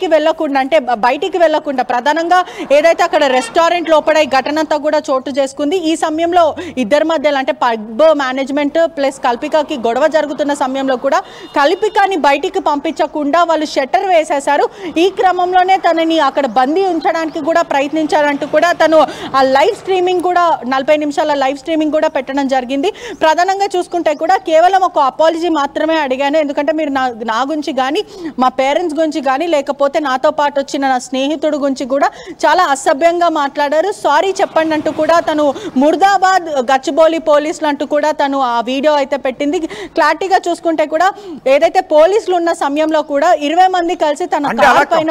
పైకి వెళ్ళకుండా అంటే బయటికి వెళ్ళకుండా ప్రధానంగా ఏదైతే అక్కడ రెస్టారెంట్ లోపల ఈ ఘటన అంతా కూడా చోటు చేసుకుంది. ఈ సమయంలో ఇద్దరి మధ్యలో అంటే పబ్ మేనేజ్మెంట్ ప్లస్ కల్పికకి గొడవ జరుగుతున్న సమయంలో కూడా కల్పికాని బయటికి పంపించకుండా వాళ్ళు షట్టర్ వేసేశారు. ఈ క్రమంలోనే తనని అక్కడ బందీ ఉంచడానికి కూడా ప్రయత్నించారంటూ కూడా తను ఆ లైవ్ స్ట్రీమింగ్ కూడా 40 నిమిషాల లైవ్ స్ట్రీమింగ్ కూడా పెట్టడం జరిగింది. ప్రధానంగా చూసుకుంటే కూడా కేవలం ఒక అపాలజీ మాత్రమే అడిగాను, ఎందుకంటే మీరు నా గురించి కానీ మా పేరెంట్స్ గురించి కానీ లేకపోతే నాతో పాటు వచ్చిన నా స్నేహితుడు గురించి కూడా చాలా అసభ్యంగా మాట్లాడారు, సారీ చెప్పండి అంటూ కూడా తను ముర్దాబాద్ గచ్చిబౌలి పోలీసులు అంటూ కూడా తను ఆ వీడియో అయితే పెట్టింది. క్లారిటీగా చూసుకుంటే కూడా ఏదైతే పోలీసులు ఉన్న సమయంలో కూడా 20 మంది కలిసి తన కార్ పైన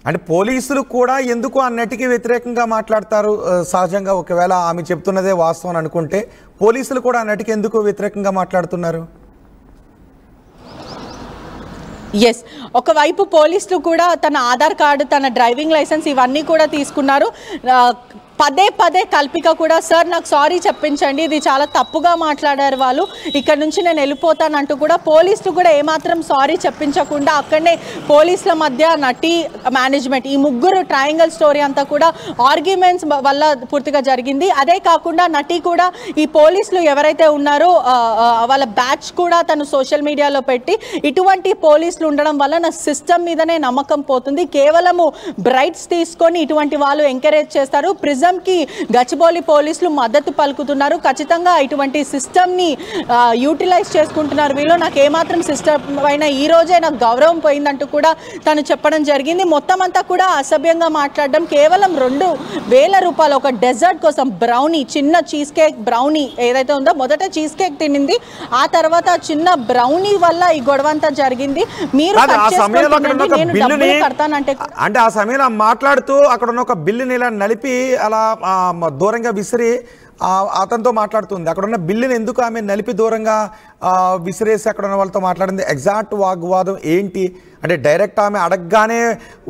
అంటే పోలీసులు కూడా ఎందుకు ఆ నటికి వ్యతిరేకంగా మాట్లాడతారు? సహజంగా ఒకవేళ ఆమె చెప్తున్నదే వాస్తవం అనుకుంటే పోలీసులు కూడా ఆ నటికి ఎందుకు వ్యతిరేకంగా మాట్లాడుతున్నారు? ఎస్, ఒకవైపు పోలీసులు కూడా తన ఆధార్ కార్డు తన డ్రైవింగ్ లైసెన్స్ ఇవన్నీ కూడా తీసుకున్నారు. పదే పదే కల్పిక కూడా సార్ నాకు సారీ చెప్పించండి, ఇది చాలా తప్పుగా మాట్లాడారు వాళ్ళు, ఇక్కడ నుంచి నేను వెళ్ళిపోతానంటూ కూడా పోలీసులు కూడా ఏమాత్రం సారీ చెప్పించకుండా అక్కడనే పోలీసుల మధ్య నటి మేనేజ్మెంట్ ఈ ముగ్గురు ట్రయాంగిల్ స్టోరీ అంతా కూడా ఆర్గ్యుమెంట్స్ వల్ల పూర్తిగా జరిగింది. అదే కాకుండా నటి కూడా ఈ పోలీసులు ఎవరైతే ఉన్నారో వాళ్ళ బ్యాచ్ కూడా తను సోషల్ మీడియాలో పెట్టి ఇటువంటి పోలీసులు ఉండడం వల్ల నా సిస్టమ్ మీదనే నమ్మకం పోతుంది, కేవలము బ్రైట్స్ తీసుకొని ఇటువంటి వాళ్ళు ఎంకరేజ్ చేస్తారు, కి గచ్చిబౌలి పోలీసులు మద్దతు పలుకుతున్నారు, ఖచ్చితంగా ఇటువంటి సిస్టమ్ని యూటిలైజ్ చేసుకుంటున్నారు వీళ్ళు, నాకు ఏమాత్రం సిస్టమ్ పైన ఈ రోజే నాకు గౌరవం పోయిందంటూ కూడా తను చెప్పడం జరిగింది. మొత్తం అంతా కూడా అసభ్యంగా మాట్లాడడం, కేవలం 2,000 రూపాయలు ఒక డెజర్ట్ కోసం బ్రౌనీ, చిన్న చీజ్ కేక్ బ్రౌనీ ఏదైతే ఉందో మొదట చీజ్ కేక్ తినింది, ఆ తర్వాత చిన్న బ్రౌనీ వల్ల ఈ గొడవ అంతా జరిగింది. మీరు కడతానంటే అంటే ఆ సమయంలో మాట్లాడుతూ అక్కడ ఉన్న ఒక బిల్లుని ఇలా నలిపి అలా దూరంగా విసిరి అతనితో మాట్లాడుతుంది. అక్కడ ఉన్న బిల్లుని ఎందుకు ఆమె నలిపి దూరంగా విసిరేసి అక్కడ ఉన్న వాళ్ళతో మాట్లాడింది? ఎగ్జాక్ట్ వాగ్వాదం ఏంటి అంటే డైరెక్ట్ ఆమె అడగగానే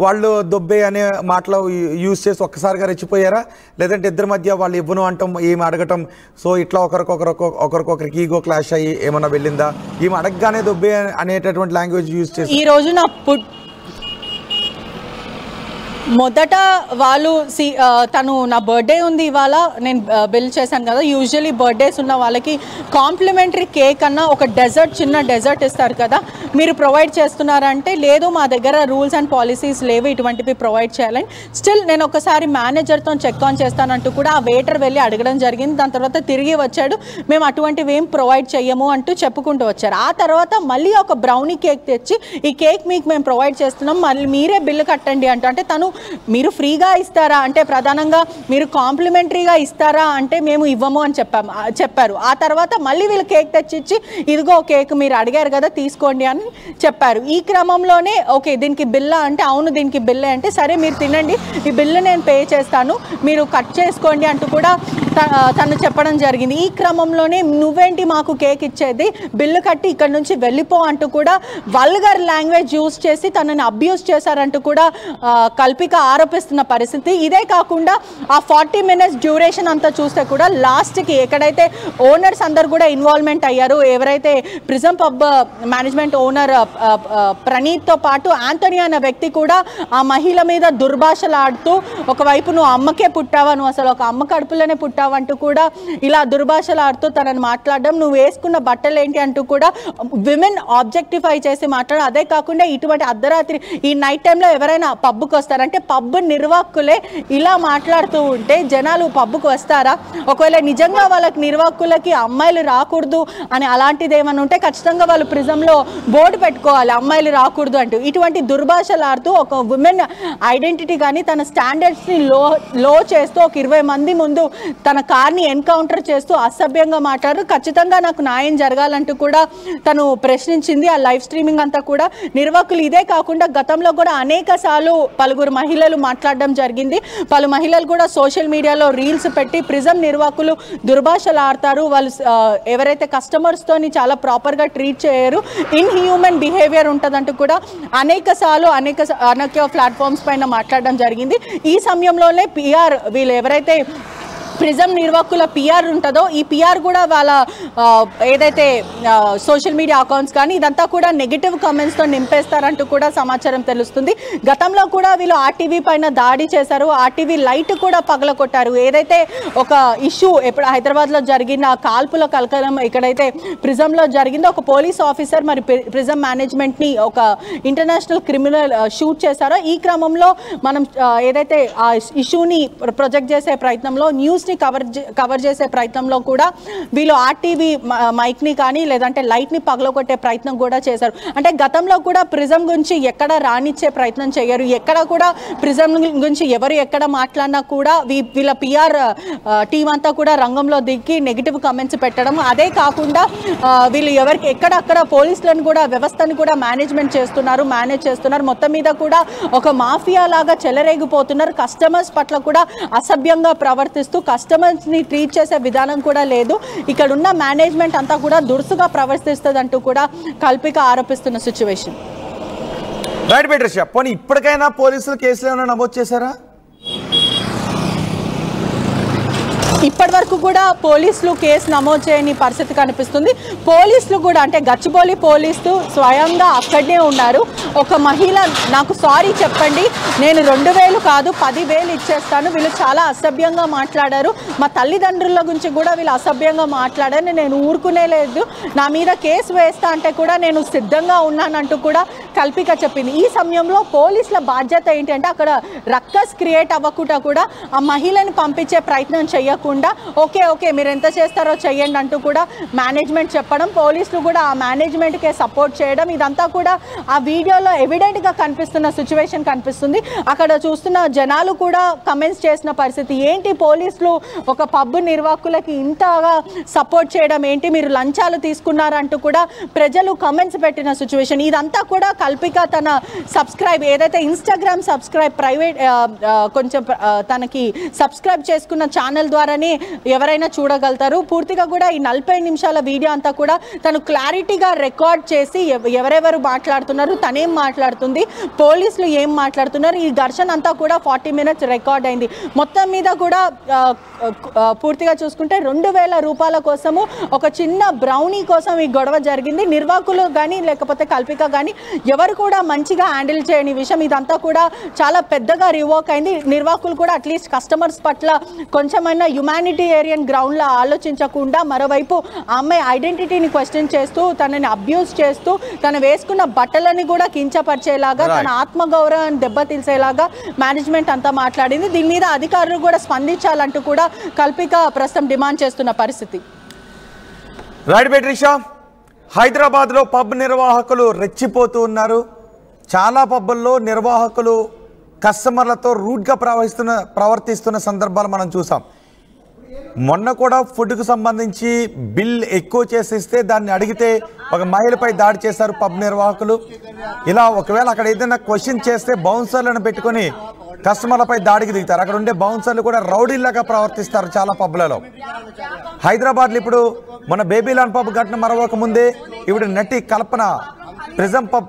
వాళ్ళు దొబ్బే అనే మాటలు యూజ్ చేసి ఒక్కసారిగా రెచ్చిపోయారా, లేదంటే ఇద్దరి మధ్య వాళ్ళు ఇవ్వను అంటాం ఏమి అడగటం, సో ఇట్లా ఒకరికొకరికి ఈగో క్లాష్ అయ్యి ఏమన్నా వెళ్ళిందా? ఈమె అడగగానే దొబ్బే అనేటటువంటి లాంగ్వేజ్ యూజ్ చేసి ఈ రోజు నా మొదట వాళ్ళు తను నా బర్త్డే ఉంది ఇవాళ నేను బిల్ చేశాను కదా, యూజువలీ బర్త్డేస్ ఉన్న వాళ్ళకి కాంప్లిమెంటరీ కేక్ అన్న ఒక డెజర్ట్ చిన్న డెజర్ట్ ఇస్తారు కదా, మీరు ప్రొవైడ్ చేస్తున్నారంటే లేదు మా దగ్గర రూల్స్ అండ్ పాలసీస్ లేవు ఇటువంటివి ప్రొవైడ్ చేయాలని. స్టిల్ నేను ఒకసారి మేనేజర్తో చెక్ ఆన్ చేస్తానంటూ కూడా ఆ వెయిటర్ వెళ్ళి అడగడం జరిగింది. దాని తర్వాత తిరిగి వచ్చాడు, మేము అటువంటివి ఏం ప్రొవైడ్ చేయము అంటూ చెప్పుకుంటూ వచ్చారు. ఆ తర్వాత మళ్ళీ ఒక బ్రౌనీ కేక్ తెచ్చి ఈ కేక్ మీకు మేము ప్రొవైడ్ చేస్తున్నాం మళ్ళీ మీరే బిల్లు కట్టండి అంటే తను మీరు ఫ్రీగా ఇస్తారా అంటే ప్రధానంగా మీరు కాంప్లిమెంటరీగా ఇస్తారా అంటే మేము ఇవ్వము అని చెప్పారు. ఆ తర్వాత మళ్ళీ వీళ్ళు కేక్ తెచ్చిచ్చి ఇదిగో కేక్ మీరు అడిగారు కదా తీసుకోండి అని చెప్పారు. ఈ క్రమంలోనే ఓకే దీనికి బిల్లా అంటే అవును దీనికి బిల్లే అంటే సరే మీరు తినండి ఈ బిల్లు నేను పే చేస్తాను మీరు కట్ చేసుకోండి అంటూ కూడా తను చెప్పడం జరిగింది. ఈ క్రమంలోనే నువ్వేంటి మాకు కేక్ ఇచ్చేది బిల్లు కట్టి ఇక్కడ నుంచి వెళ్ళిపో అంటూ కూడా వల్గర్ లాంగ్వేజ్ యూజ్ చేసి తనని అబ్యూస్ చేశారంటూ కూడా కల్పిక ఆరోపిస్తున్న పరిస్థితి. ఇదే కాకుండా ఆ 40 minutes డ్యూరేషన్ అంతా చూస్తే కూడా లాస్ట్కి ఎక్కడైతే ఓనర్స్ అందరు కూడా ఇన్వాల్వ్మెంట్ అయ్యారు, ఎవరైతే ప్రిజం పబ్ మేనేజ్మెంట్ ఓనర్ ప్రణీత్తో పాటు ఆంటోనీ అనే వ్యక్తి కూడా ఆ మహిళ మీద దుర్భాషలాడుతూ ఒకవైపు నువ్వు అమ్మకే పుట్టావా, నువ్వు అసలు ఒక అమ్మ కడుపులోనే పుట్టావంటూ కూడా ఇలా దుర్భాషలాడుతూ తనని మాట్లాడడం, నువ్వు వేసుకున్న బట్టలు ఏంటి అంటూ కూడా విమెన్ ఆబ్జెక్టిఫై చేసి మాట్లాడడం. అదే కాకుండా ఇటువంటి అర్ధరాత్రి ఈ నైట్ టైంలో ఎవరైనా పబ్కి వస్తారంటే పబ్ నిర్వాహకులే ఇలా మాట్లాడుతూ ఉంటే జనాలు పబ్కి వస్తారా? ఒకవేళ నిజంగా వాళ్ళకి నిర్వాహకులకి అమ్మాయిలు రాకూడదు అని అలాంటిది ఏమైనా ఉంటే ఖచ్చితంగా వాళ్ళు ప్రిజంలో బోర్డు పెట్టుకోవాలి అమ్మాయిలు రాకూడదు అంటూ. ఇటువంటి దుర్భాషలు ఆడుతూ ఒక ఉమెన్ ఐడెంటిటీ కానీ తన స్టాండర్డ్స్ని లో చేస్తూ ఒక 20 మంది ముందు తన కార్ని ఎన్కౌంటర్ చేస్తూ అసభ్యంగా మాట్లాడారు. ఖచ్చితంగా నాకు న్యాయం జరగాలంటూ కూడా తను ప్రశ్నించింది. ఆ లైవ్ స్ట్రీమింగ్ అంతా కూడా నిర్వాహకులు ఇదే కాకుండా గతంలో కూడా అనేక సార్లు పలువురు మహిళలు మాట్లాడడం జరిగింది. పలు మహిళలు కూడా సోషల్ మీడియాలో రీల్స్ పెట్టి ప్రిజం నిర్వాహకులు దుర్భాషలు ఆడతారు, వాళ్ళు ఎవరైతే కస్టమర్స్తోని చాలా ప్రాపర్గా ట్రీట్ చేయరు, ఇన్హ్యూమన్ బిహేవియర్ ఉంటుందంటూ కూడా అనేక సార్లు అనేక ప్లాట్ఫామ్స్ పైన మాట్లాడడం జరిగింది. ఈ సమయంలోనే పిఆర్ వీళ్ళు ఎవరైతే ప్రిజం నిర్వాహకుల పిఆర్ ఉంటుందో ఈ పిఆర్ కూడా వాళ్ళ ఏదైతే సోషల్ మీడియా అకౌంట్స్ కానీ ఇదంతా కూడా నెగిటివ్ కామెంట్స్తో నింపేస్తారంటూ కూడా సమాచారం తెలుస్తుంది. గతంలో కూడా వీళ్ళు ఆర్టీవీ పైన దాడి చేశారు, ఆర్టీవీ లైట్ కూడా పగలకొట్టారు. ఏదైతే ఒక ఇష్యూ ఎప్పుడు హైదరాబాద్లో జరిగిన కాల్పుల కలకలం ఎక్కడైతే ప్రిజంలో జరిగిందో ఒక పోలీస్ ఆఫీసర్ మరి ప్రిజం మేనేజ్మెంట్ని ఒక ఇంటర్నేషనల్ క్రిమినల్ షూట్ చేశారో ఈ క్రమంలో మనం ఏదైతే ఆ ఇష్యూని ప్రొజెక్ట్ చేసే ప్రయత్నంలో న్యూస్ని కవర్ చేసే ప్రయత్నంలో కూడా వీళ్ళు ఆర్టీవీ మైక్ని కానీ లేదంటే లైట్ని పగలగొట్టే ప్రయత్నం కూడా చేశారు. అంటే గతంలో కూడా ప్రిజం గురించి ఎక్కడ రానిచ్చే ప్రయత్నం చేయరు, ఎక్కడ కూడా ప్రిజం గురించి ఎవరు ఎక్కడ మాట్లాడినా కూడా వీళ్ళ పిఆర్ టీం అంతా కూడా రంగంలో దిగి నెగిటివ్ కామెంట్స్ పెట్టడం. అదే కాకుండా వీళ్ళు ఎవరికి ఎక్కడక్కడ పోలీసులను కూడా వ్యవస్థను కూడా మేనేజ్ చేస్తున్నారు. మొత్తం మీద కూడా ఒక మాఫియా లాగా చెలరేగిపోతున్నారు. కస్టమర్స్ పట్ల కూడా అసభ్యంగా ప్రవర్తిస్తూ కస్టమర్స్ని ట్రీట్ చేసే విధానం కూడా లేదు. ఇక్కడ ఉన్న మేనేజ్మెంట్ అంతా కూడా దురుసుగా ప్రవర్తిస్తుంది అంటూ కూడా కల్పిక ఆరోపిస్తున్న సిచ్యువేషన్. రైట్ బెటర్ పోనీ ఇప్పటికైనా పోలీసులు కేసులు ఏమైనా నమోదు చేశారా? ఇప్పటి వరకు కూడా పోలీసులు కేసు నమోదు చేయని పరిస్థితి కనిపిస్తుంది. పోలీసులు కూడా అంటే గచ్చిబౌలి పోలీసులు స్వయంగా అక్కడనే ఉన్నారు. ఒక మహిళ నాకు సారీ చెప్పండి, నేను 2000 కాదు 10,000 ఇచ్చేస్తాను, వీళ్ళు చాలా అసభ్యంగా మాట్లాడారు, మా తల్లిదండ్రుల గురించి కూడా వీళ్ళు అసభ్యంగా మాట్లాడారు, నేను ఊరుకునే లేదు, నా మీద కేసు వేస్తా అంటే కూడా నేను సిద్ధంగా ఉన్నానంటూ కూడా కల్పిక చెప్పింది. ఈ సమయంలో పోలీసుల బాధ్యత ఏంటంటే అక్కడ రక్కస్ క్రియేట్ అవ్వకుండా కూడా ఆ మహిళని పంపించే ప్రయత్నం చేయకుండా ఓకే మీరు ఎంత చేస్తారో చెయ్యండి అంటూ కూడా మేనేజ్మెంట్ చెప్పడం, పోలీసులు కూడా ఆ మేనేజ్మెంట్కే సపోర్ట్ చేయడం, ఇదంతా కూడా ఆ వీడియోలో ఎవిడెంట్గా కనిపిస్తున్న సిచ్యువేషన్ కనిపిస్తుంది. అక్కడ చూస్తున్న జనాలు కూడా కమెంట్స్ చేసిన పరిస్థితి, ఏంటి పోలీసులు ఒక పబ్ నిర్వాహకులకి ఇంతగా సపోర్ట్ చేయడం ఏంటి, మీరు లంచాలు తీసుకున్నారంటూ కూడా ప్రజలు కమెంట్స్ పెట్టిన సిచ్యువేషన్. ఇదంతా కూడా కల్పిక తన సబ్స్క్రైబ్ ఏదైతే ఇన్స్టాగ్రామ్ సబ్స్క్రైబ్ ప్రైవేట్ కొంచెం తనకి సబ్స్క్రైబ్ చేసుకున్న ఛానల్ ద్వారానే ఎవరైనా చూడగలుగుతారు. పూర్తిగా కూడా ఈ 40 నిమిషాల వీడియో అంతా కూడా తను క్లారిటీగా రికార్డ్ చేసి ఎవరెవరు మాట్లాడుతున్నారు, తనేం మాట్లాడుతుంది, పోలీసులు ఏం మాట్లాడుతున్నారు, ఈ ఘర్షణ అంతా కూడా 40 మినిట్స్ రికార్డ్ అయింది. మొత్తం మీద కూడా పూర్తిగా చూసుకుంటే 2,000 రూపాయల కోసము ఒక చిన్న బ్రౌనీ కోసం ఈ గొడవ జరిగింది. నిర్వాహకులు కానీ లేకపోతే కల్పిక కానీ ఎవరు కూడా మంచిగా హ్యాండిల్ చేయని విషయం, ఇదంతా కూడా చాలా పెద్దగా రివోక్ అయింది. నిర్వాహకులు కూడా అట్లీస్ట్ కస్టమర్స్ పట్ల కొంచెమైనా హ్యుమానిటేరియన్ గ్రౌండ్లో ఆలోచించకుండా మరోవైపు ఆ అమ్మాయి ఐడెంటిటీని క్వశ్చన్ చేస్తూ తనని అబ్యూజ్ చేస్తూ తను వేసుకున్న బట్టలని కూడా కించపరిచేలాగా తన ఆత్మగౌరవాన్ని దెబ్బతీసేలాగా మేనేజ్మెంట్ అంతా మాట్లాడింది. దీని మీద అధికారులు కూడా స్పందించాలంటూ కూడా కల్పిక ప్రస్తుతం డిమాండ్ చేస్తున్న పరిస్థితి. రైట్ బెట్రిషా, హైదరాబాద్లో పబ్ నిర్వాహకులు రెచ్చిపోతూ ఉన్నారు. చాలా పబ్బుల్లో నిర్వాహకులు కస్టమర్లతో రూడ్గా ప్రవర్తిస్తున్న సందర్భాలు మనం చూసాం. మొన్న కూడా ఫుడ్కు సంబంధించి బిల్ ఎక్కువ చేసిస్తే దాన్ని అడిగితే ఒక మహిళపై దాడి చేశారు పబ్ నిర్వాహకులు. ఇలా ఒకవేళ అక్కడ ఏదైనా క్వశ్చన్ చేస్తే బౌన్సర్లను పెట్టుకొని కస్టమర్లపై దాడికి దిగుతారు. అక్కడ ఉండే బౌన్సర్లు కూడా రౌడీలాగా ప్రవర్తిస్తారు చాలా పబ్లలో. హైదరాబాద్లో ఇప్పుడు మన బేబీలాన్ పబ్ ఘటన మరొక ముందే ఇప్పుడు నటి కల్పన ప్రిజం పబ్